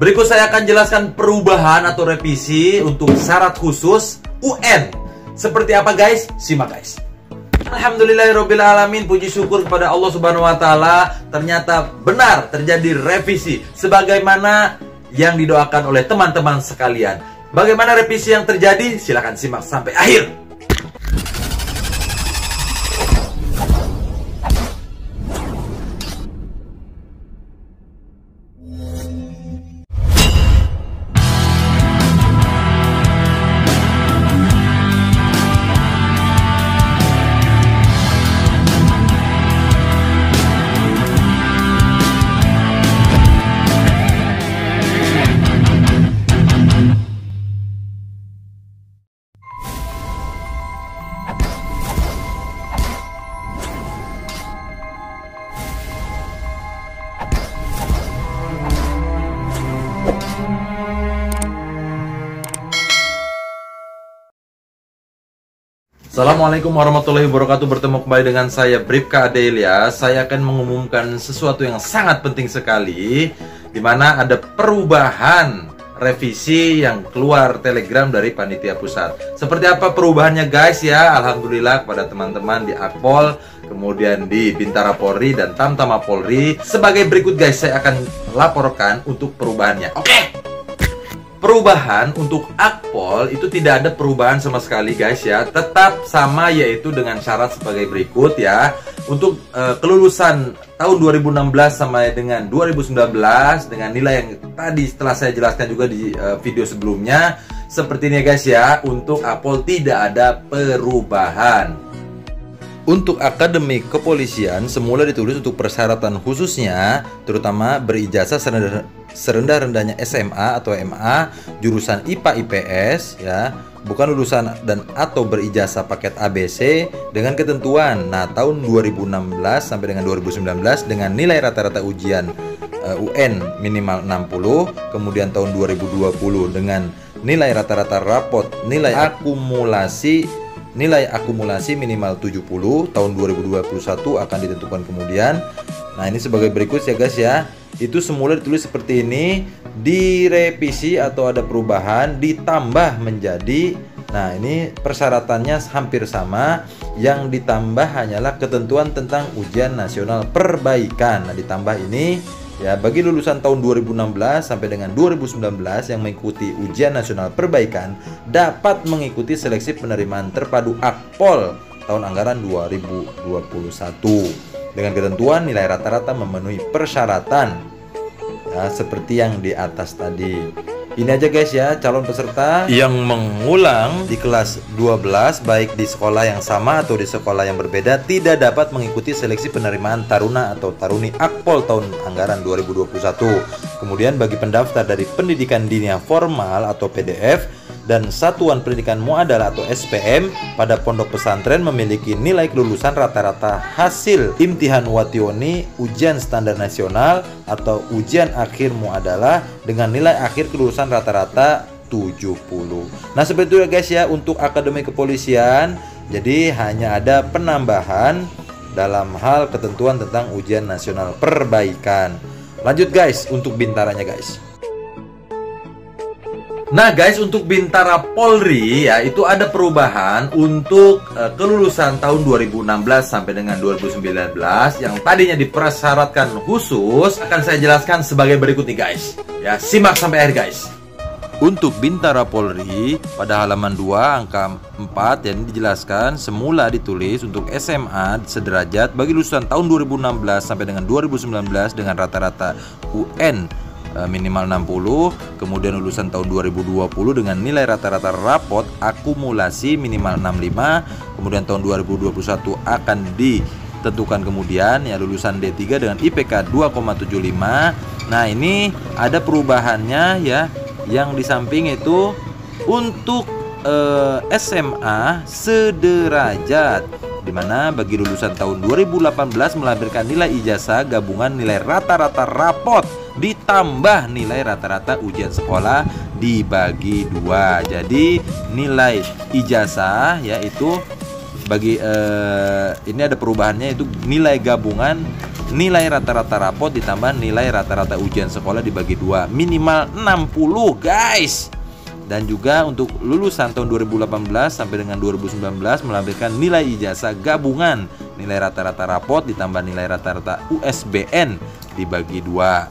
Berikut saya akan jelaskan perubahan atau revisi untuk syarat khusus UN. Seperti apa guys? Simak guys. Alhamdulillahirobbilalamin, puji syukur kepada Allah Subhanahu wa taala, ternyata benar terjadi revisi sebagaimana yang didoakan oleh teman-teman sekalian. Bagaimana revisi yang terjadi? Silahkan simak sampai akhir. Assalamualaikum warahmatullahi wabarakatuh. Bertemu kembali dengan saya Bribka Adelia. Saya akan mengumumkan sesuatu yang sangat penting sekali, di mana ada perubahan revisi yang keluar telegram dari panitia pusat. Seperti apa perubahannya guys ya? Alhamdulillah kepada teman-teman di Akpol, kemudian di Bintara Polri dan Tamtama Polri. Sebagai berikut guys, saya akan laporkan untuk perubahannya. Oke. Perubahan untuk Akpol itu tidak ada perubahan sama sekali guys ya. Tetap sama, yaitu dengan syarat sebagai berikut ya. Untuk kelulusan tahun 2016 sampai dengan 2019 dengan nilai yang tadi setelah saya jelaskan juga di video sebelumnya. Seperti ini guys ya. Untuk Akpol tidak ada perubahan. Untuk akademi kepolisian semula ditulis untuk persyaratan khususnya, terutama berijazah serendah-rendahnya SMA atau MA, jurusan IPA IPS ya, bukan lulusan dan atau berijazah paket ABC dengan ketentuan. Nah, tahun 2016 sampai dengan 2019 dengan nilai rata-rata ujian UN minimal 60, kemudian tahun 2020 dengan nilai rata-rata rapot nilai akumulasi minimal 70, tahun 2021 akan ditentukan kemudian. Nah, ini sebagai berikut ya guys ya. Itu semula ditulis seperti ini, direvisi atau ada perubahan ditambah menjadi, nah ini persyaratannya hampir sama, yang ditambah hanyalah ketentuan tentang ujian nasional perbaikan. Nah, ditambah ini ya, bagi lulusan tahun 2016 sampai dengan 2019 yang mengikuti ujian nasional perbaikan dapat mengikuti seleksi penerimaan terpadu Akpol tahun anggaran 2021 dengan ketentuan nilai rata-rata memenuhi persyaratan ya, seperti yang di atas tadi. Ini aja guys ya, calon peserta yang mengulang di kelas 12 baik di sekolah yang sama atau di sekolah yang berbeda tidak dapat mengikuti seleksi penerimaan taruna atau taruni Akpol tahun anggaran 2021. Kemudian bagi pendaftar dari pendidikan dinia formal atau PDF dan satuan pendidikan muadalah atau SPM pada pondok pesantren memiliki nilai kelulusan rata-rata hasil imtihan wationi ujian standar nasional atau ujian akhir muadalah dengan nilai akhir kelulusan rata-rata 70. Nah, seperti itu ya guys ya untuk akademi kepolisian. Jadi hanya ada penambahan dalam hal ketentuan tentang ujian nasional perbaikan. Lanjut guys untuk Bintaranya guys. Nah guys, untuk Bintara Polri ya itu ada perubahan untuk kelulusan tahun 2016 sampai dengan 2019 yang tadinya dipersyaratkan khusus. Akan saya jelaskan sebagai berikut nih guys. Ya, simak sampai akhir guys. Untuk Bintara Polri pada halaman 2 angka 4 yang dijelaskan semula ditulis untuk SMA sederajat bagi lulusan tahun 2016 sampai dengan 2019 dengan rata-rata UN minimal 60, kemudian lulusan tahun 2020 dengan nilai rata-rata rapot akumulasi minimal 65, kemudian tahun 2021 akan ditentukan kemudian ya lulusan D3 dengan IPK 2,75. Nah, ini ada perubahannya ya, yang di samping itu untuk SMA sederajat, dimana bagi lulusan tahun 2018 melampirkan nilai ijazah gabungan nilai rata-rata rapot ditambah nilai rata-rata ujian sekolah dibagi 2. Jadi nilai ijazah yaitu ini ada perubahannya, itu nilai gabungan, nilai rata-rata rapot ditambah nilai rata-rata ujian sekolah dibagi 2 minimal 60 guys. Dan juga untuk lulusan tahun 2018 sampai dengan 2019 melampirkan nilai ijazah gabungan, nilai rata-rata rapot ditambah nilai rata-rata USBN dibagi 2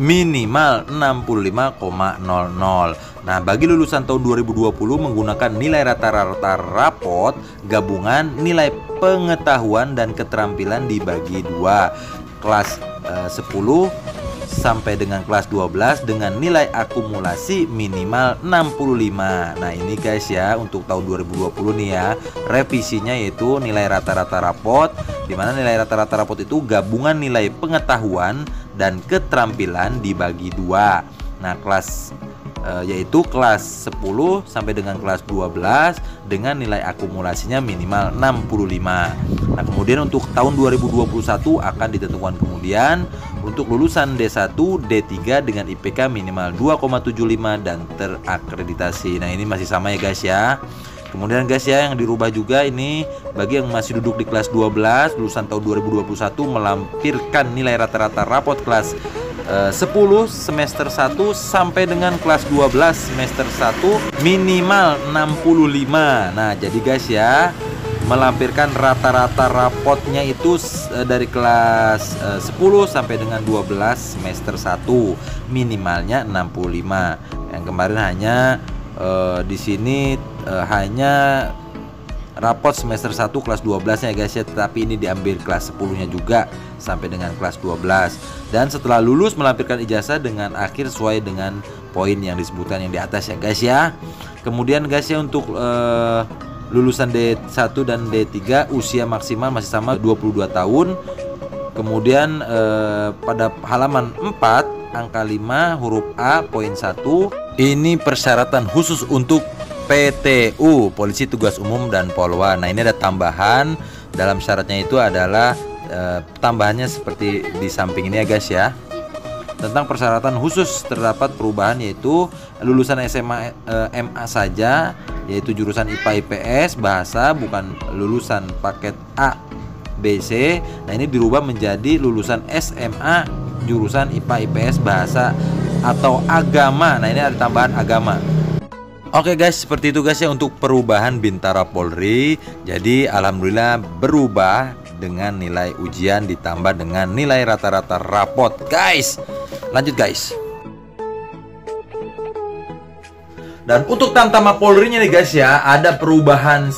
minimal 65,00. Nah, bagi lulusan tahun 2020 menggunakan nilai rata-rata rapot gabungan, nilai pengetahuan dan keterampilan dibagi 2, kelas 10 sampai dengan kelas 12 dengan nilai akumulasi minimal 65. Nah, ini guys ya, untuk tahun 2020 nih ya, revisinya yaitu nilai rata-rata rapot, di mana nilai rata-rata rapot itu gabungan nilai pengetahuan dan keterampilan dibagi 2. Nah, kelas yaitu kelas 10 sampai dengan kelas 12 dengan nilai akumulasinya minimal 65. Nah, kemudian untuk tahun 2021 akan ditentukan kemudian untuk lulusan D1, D3 dengan IPK minimal 2,75 dan terakreditasi. Nah, ini masih sama ya guys ya. Kemudian guys ya, yang dirubah juga ini bagi yang masih duduk di kelas 12 lulusan tahun 2021 melampirkan nilai rata-rata rapot kelas 10 semester 1 sampai dengan kelas 12 semester 1 minimal 65. Nah, jadi guys ya, melampirkan rata-rata rapotnya itu dari kelas 10 sampai dengan 12 semester 1 minimalnya 65. Yang kemarin hanya di sini hanya rapot semester 1 kelas 12 nya guys ya, tetapi ini diambil kelas 10 nya juga sampai dengan kelas 12. Dan setelah lulus melampirkan ijazah dengan akhir sesuai dengan poin yang disebutkan yang di atas ya guys ya. Kemudian guys ya, untuk lulusan D1 dan D3 usia maksimal masih sama 22 tahun. Kemudian pada halaman 4 angka 5 huruf A poin 1 ini persyaratan khusus untuk PTU, Polisi Tugas Umum dan Polwa. Nah, ini ada tambahan, dalam syaratnya itu adalah tambahannya seperti di samping ini ya guys ya. Tentang persyaratan khusus terdapat perubahan, yaitu lulusan SMA MA saja, yaitu jurusan IPA IPS bahasa, bukan lulusan paket A B C. Nah, ini dirubah menjadi lulusan SMA jurusan IPA IPS bahasa atau agama. Nah, ini ada tambahan agama. Oke guys, seperti itu guys ya untuk perubahan Bintara Polri. Jadi alhamdulillah berubah dengan nilai ujian ditambah dengan nilai rata-rata rapot guys. Lanjut guys. Dan untuk Tamtama Polri-nya nih guys ya, ada perubahan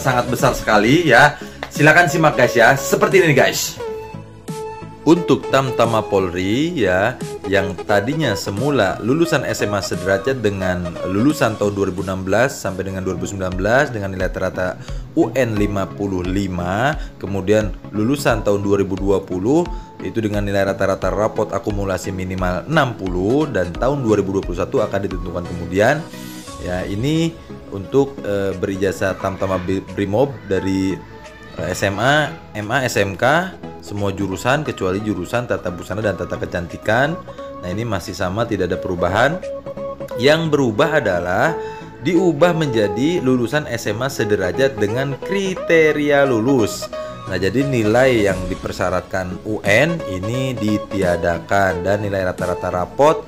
sangat besar sekali ya. Silakan simak guys ya. Seperti ini guys. Untuk Tamtama Polri ya, yang tadinya semula lulusan SMA sederajat dengan lulusan tahun 2016 sampai dengan 2019 dengan nilai rata-rata UN 55, kemudian lulusan tahun 2020 itu dengan nilai rata-rata rapot akumulasi minimal 60, dan tahun 2021 akan ditentukan kemudian ya. Ini untuk berijazah Tamtama Brimob dari SMA, MA, SMK, semua jurusan kecuali jurusan tata busana dan tata kecantikan. Nah, ini masih sama, tidak ada perubahan. Yang berubah adalah diubah menjadi lulusan SMA sederajat dengan kriteria lulus. Nah, jadi nilai yang dipersyaratkan UN ini ditiadakan dan nilai rata-rata rapot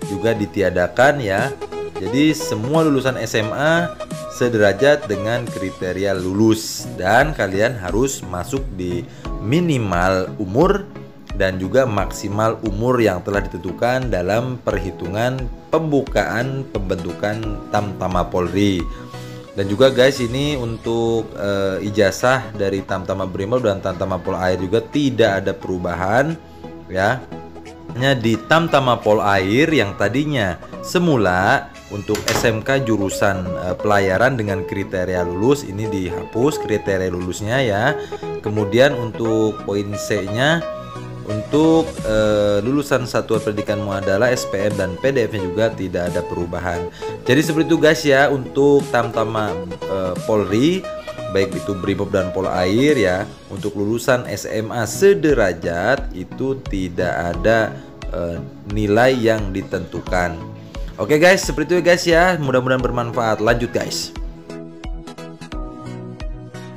juga ditiadakan ya. Jadi semua lulusan SMA sederajat dengan kriteria lulus, dan kalian harus masuk di minimal umur dan juga maksimal umur yang telah ditentukan dalam perhitungan pembukaan pembentukan Tamtama Polri. Dan juga guys, ini untuk ijazah dari Tamtama Brimob dan Tamtama Polair juga tidak ada perubahan ya. Hanya di Tamtama Polair yang tadinya semula untuk SMK jurusan pelayaran dengan kriteria lulus ini dihapus kriteria lulusnya ya. Kemudian untuk poin C-nya untuk lulusan satuan pendidikan muadalah SPM dan PDF-nya juga tidak ada perubahan. Jadi seperti itu guys ya untuk Tamtama Polri, baik itu Brimob dan Polair ya. Untuk lulusan SMA sederajat itu tidak ada nilai yang ditentukan. Oke guys, seperti itu guys ya. Mudah-mudahan bermanfaat. Lanjut guys.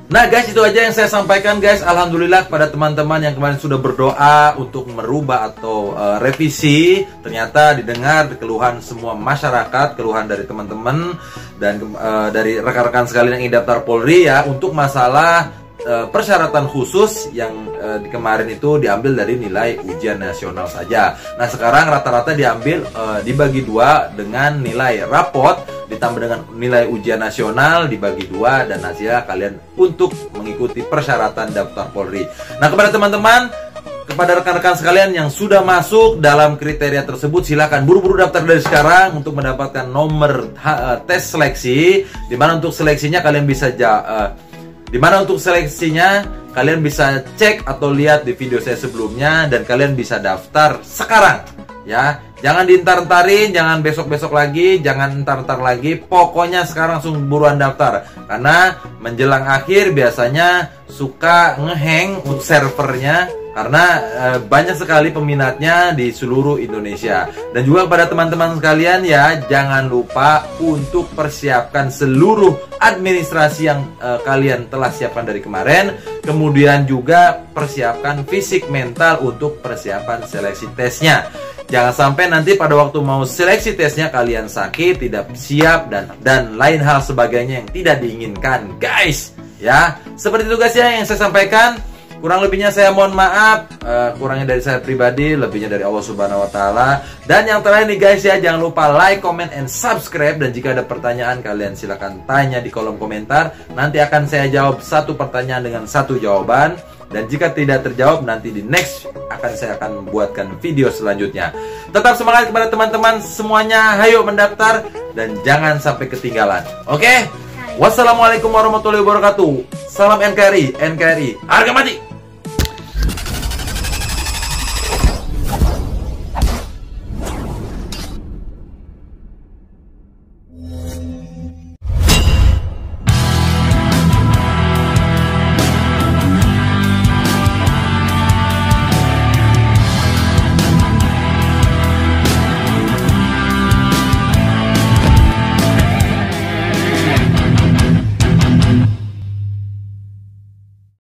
Nah guys, itu aja yang saya sampaikan guys. Alhamdulillah kepada teman-teman yang kemarin sudah berdoa untuk merubah atau revisi. Ternyata didengar keluhan semua masyarakat, keluhan dari teman-teman dan dari rekan-rekan sekalian yang ingin daftar Polri ya, untuk masalah persyaratan khusus yang kemarin itu diambil dari nilai ujian nasional saja. Nah sekarang rata-rata diambil dibagi dua dengan nilai rapot ditambah dengan nilai ujian nasional dibagi dua, dan hasilnya kalian untuk mengikuti persyaratan daftar Polri. Nah kepada teman-teman, kepada rekan-rekan sekalian yang sudah masuk dalam kriteria tersebut, silakan buru-buru daftar dari sekarang untuk mendapatkan nomor tes seleksi. Dimana untuk seleksinya kalian bisa kalian bisa cek atau lihat di video saya sebelumnya, dan kalian bisa daftar sekarang ya. Jangan diintar-intarin, jangan besok-besok lagi, jangan entar-entar lagi. Pokoknya sekarang langsung buruan daftar. Karena menjelang akhir biasanya suka ngehang servernya, karena banyak sekali peminatnya di seluruh Indonesia. Dan juga kepada teman-teman sekalian ya, jangan lupa untuk persiapkan seluruh administrasi yang kalian telah siapkan dari kemarin. Kemudian juga persiapkan fisik mental untuk persiapan seleksi tesnya. Jangan sampai nanti pada waktu mau seleksi tesnya kalian sakit, tidak siap, dan lain hal sebagainya yang tidak diinginkan guys ya. Seperti itu guys ya yang saya sampaikan. Kurang lebihnya saya mohon maaf, kurangnya dari saya pribadi, lebihnya dari Allah Subhanahu wa Ta'ala. Dan yang terakhir nih guys ya, jangan lupa like, comment, and subscribe. Dan jika ada pertanyaan kalian silahkan tanya di kolom komentar. Nanti akan saya jawab satu pertanyaan dengan satu jawaban. Dan jika tidak terjawab, nanti di next saya akan membuatkan video selanjutnya. Tetap semangat kepada teman-teman semuanya. Hayo mendaftar dan jangan sampai ketinggalan. Oke? Wassalamualaikum warahmatullahi wabarakatuh. Salam NKRI, NKRI harga mati.